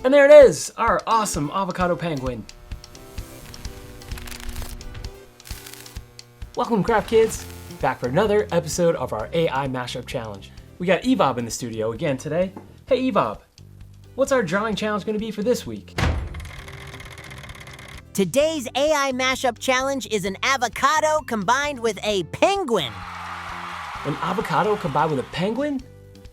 And there it is, our awesome avocado penguin. Welcome, craft kids, back for another episode of our AI Mashup Challenge. We got EVOB in the studio again today. Hey EVOB, what's our drawing challenge going to be for this week? Today's AI Mashup Challenge is an avocado combined with a penguin. An avocado combined with a penguin?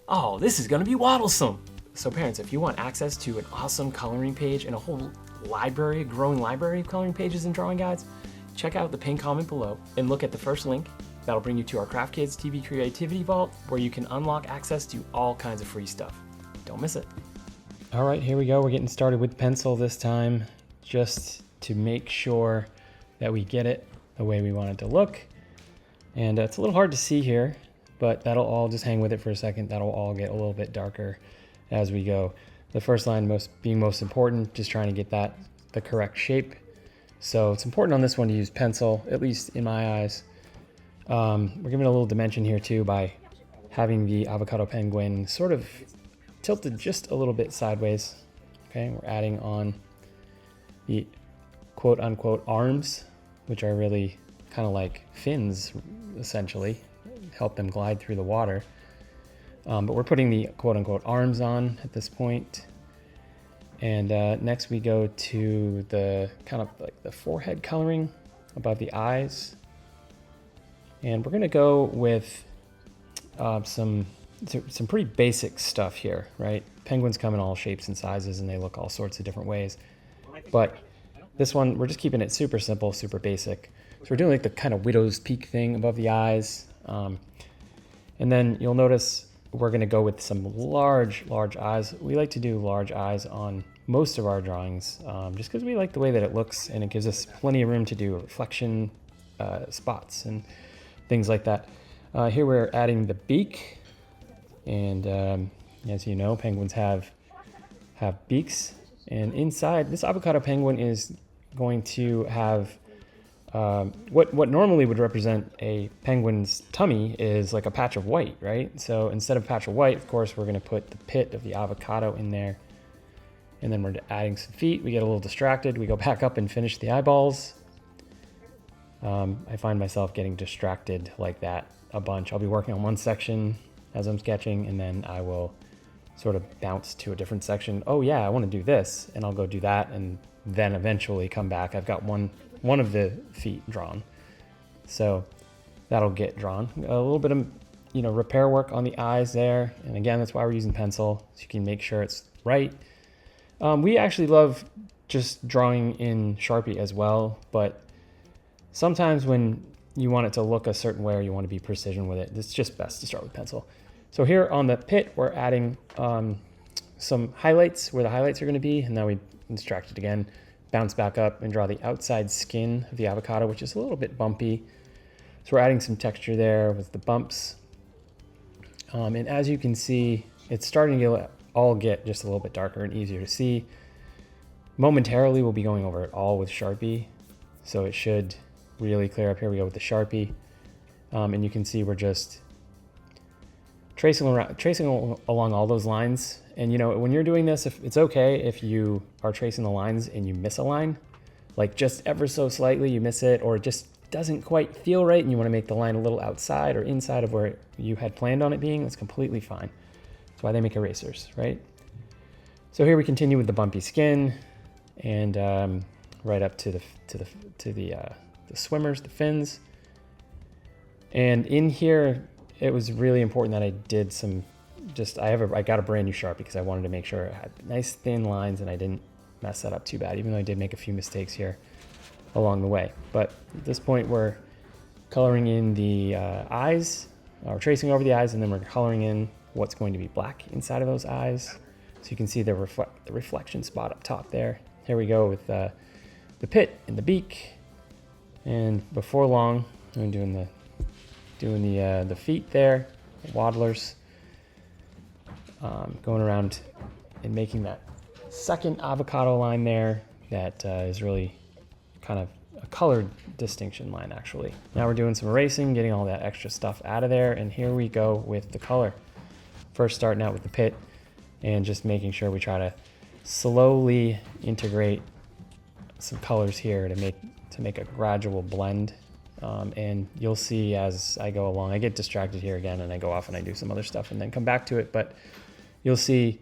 Oh, this is going to be waddlesome. So parents, if you want access to an awesome coloring page and a whole library, a growing library of coloring pages and drawing guides, check out the pinned comment below and look at the first link. That'll bring you to our Craft Kids TV Creativity Vault, where you can unlock access to all kinds of free stuff. Don't miss it. All right, here we go. We're getting started with pencil this time, just to make sure that we get it the way we want it to look. And it's a little hard to see here, but that'll all just hang with it for a second. That'll all get a little bit darker as we go. The first line being most important, just trying to get that the correct shape. So it's important on this one to use pencil, at least in my eyes. We're giving it a little dimension here too by having the avocado penguin sort of tilted just a little bit sideways. Okay, we're adding on the quote unquote arms, which are really kind of like fins essentially, help them glide through the water. But we're putting the quote unquote arms on at this point. And next we go to the kind of like the forehead coloring above the eyes. And we're gonna go with some pretty basic stuff here, right? Penguins come in all shapes and sizes and they look all sorts of different ways. But this one, we're just keeping it super simple, super basic. So we're doing like the kind of widow's peak thing above the eyes. And then you'll notice we're gonna go with some large eyes. We like to do large eyes on most of our drawings, just because we like the way that it looks and it gives us plenty of room to do reflection spots and things like that. Here we're adding the beak, and as you know, penguins have beaks, and inside this avocado penguin is going to have what normally would represent a penguin's tummy is like a patch of white, right? So instead of patch of white, of course, we're going to put the pit of the avocado in there, and then we're adding some feet. We get a little distracted. We go back up and finish the eyeballs. I find myself getting distracted like that a bunch. I'll be working on one section as I'm sketching, and then I will sort of bounce to a different section. Oh yeah, I want to do this, and I'll go do that, and then eventually come back. I've got one of the feet drawn, so that'll get drawn. A little bit of repair work on the eyes there, and again, that's why we're using pencil, so you can make sure it's right. We actually love just drawing in Sharpie as well, but sometimes when you want it to look a certain way or you want to be precision with it, it's just best to start with pencil. So here on the pit, we're adding some highlights where the highlights are going to be, and now we distract it again, bounce back up and draw the outside skin of the avocado, which is a little bit bumpy. So we're adding some texture there with the bumps. And as you can see, it's starting to all get just a little bit darker and easier to see. Momentarily, we'll be going over it all with Sharpie, so it should really clear up. Here we go with the Sharpie. And you can see we're just tracing along all those lines. And when you're doing this, if it's okay if you are tracing the lines and you miss a line, like just ever so slightly you miss it, or it just doesn't quite feel right and you want to make the line a little outside or inside of where you had planned on it being, that's completely fine. That's why they make erasers, right? So here we continue with the bumpy skin, and right up to the swimmers, the fins. And in here, it was really important that I did some, I got a brand new Sharpie because I wanted to make sure it had nice thin lines and I didn't mess that up too bad, even though I did make a few mistakes here along the way. But at this point, we're coloring in the eyes, or tracing over the eyes, and then we're coloring in what's going to be black inside of those eyes. So you can see the reflection spot up top there. Here we go with the pit and the beak. And before long, I'm doing the feet there, the waddlers, going around and making that second avocado line there that is really kind of a colored distinction line, actually. Now we're doing some erasing, getting all that extra stuff out of there, and here we go with the color. First starting out with the pit and just making sure we try to slowly integrate some colors here to make a gradual blend. And you'll see as I go along, I get distracted here again and I go off and I do some other stuff and then come back to it. But you'll see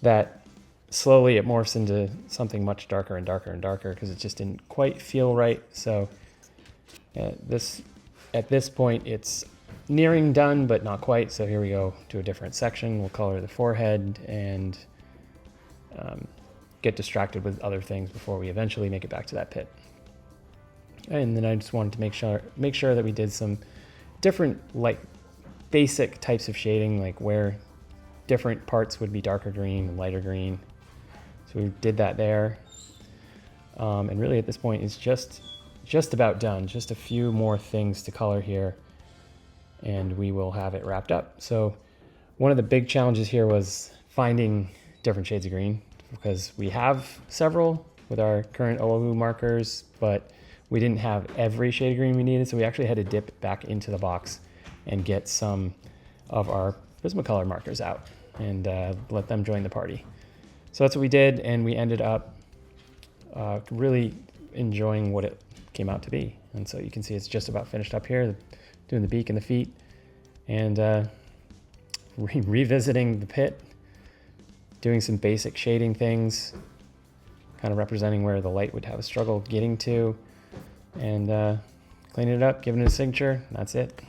that slowly it morphs into something much darker and darker and darker because it just didn't quite feel right. So at this point, it's nearing done, but not quite. So here we go to a different section. We'll color the forehead and get distracted with other things before we eventually make it back to that pit. And then I just wanted to make sure that we did some different, like, basic types of shading, like where different parts would be darker green and lighter green. So we did that there. And really at this point it's just about done. Just a few more things to color here and we will have it wrapped up. So one of the big challenges here was finding different shades of green, because we have several with our current OOU markers, but we didn't have every shade of green we needed. So we actually had to dip back into the box and get some of our Prismacolor markers out and let them join the party. So that's what we did, and we ended up really enjoying what it came out to be. And so you can see it's just about finished up here, doing the beak and the feet, and revisiting the pit, doing some basic shading things, kind of representing where the light would have a struggle getting to, and cleaning it up, giving it a signature. That's it.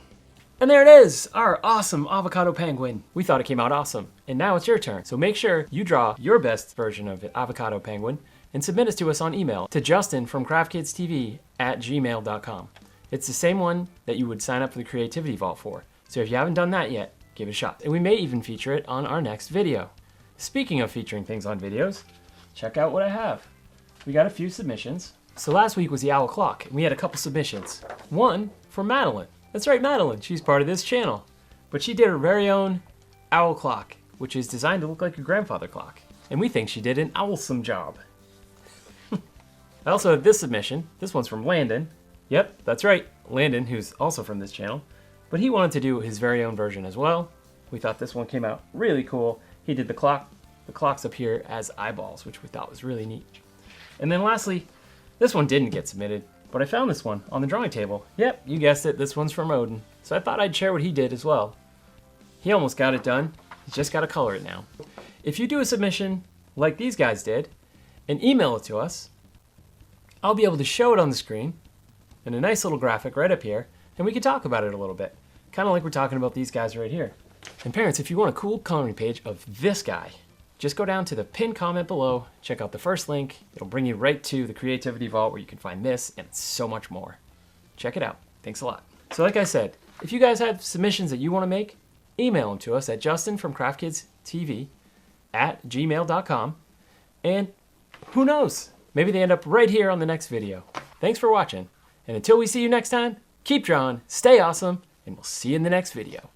And there it is, our awesome avocado penguin. We thought it came out awesome, and now it's your turn. So make sure you draw your best version of the avocado penguin and submit it to us on email to Justin from craftkidstv@gmail.com. It's the same one that you would sign up for the Creativity Vault for. So if you haven't done that yet, give it a shot. And we may even feature it on our next video. Speaking of featuring things on videos, check out what I have. We got a few submissions. So last week was the owl clock, and we had a couple submissions. One from Madeline. That's right, Madeline. She's part of this channel. But she did her very own owl clock, which is designed to look like your grandfather clock. And we think she did an owlsome job. I also have this submission. This one's from Landon. Yep, that's right, Landon, who's also from this channel. But he wanted to do his very own version as well. We thought this one came out really cool. He did the clocks up here as eyeballs, which we thought was really neat. And then lastly, this one didn't get submitted, but I found this one on the drawing table. Yep, you guessed it, this one's from Odin. So I thought I'd share what he did as well. He almost got it done. He's just got to color it now. If you do a submission like these guys did and email it to us, I'll be able to show it on the screen in a nice little graphic right up here, and we can talk about it a little bit. Kind of like we're talking about these guys right here. And parents, if you want a cool coloring page of this guy, just go down to the pinned comment below, check out the first link. It'll bring you right to the Creativity Vault where you can find this and so much more. Check it out. Thanks a lot. So like I said, if you guys have submissions that you want to make, email them to us at justinfromcraftkidstv@gmail.com. And who knows? Maybe they end up right here on the next video. Thanks for watching. And until we see you next time, keep drawing, stay awesome, and we'll see you in the next video.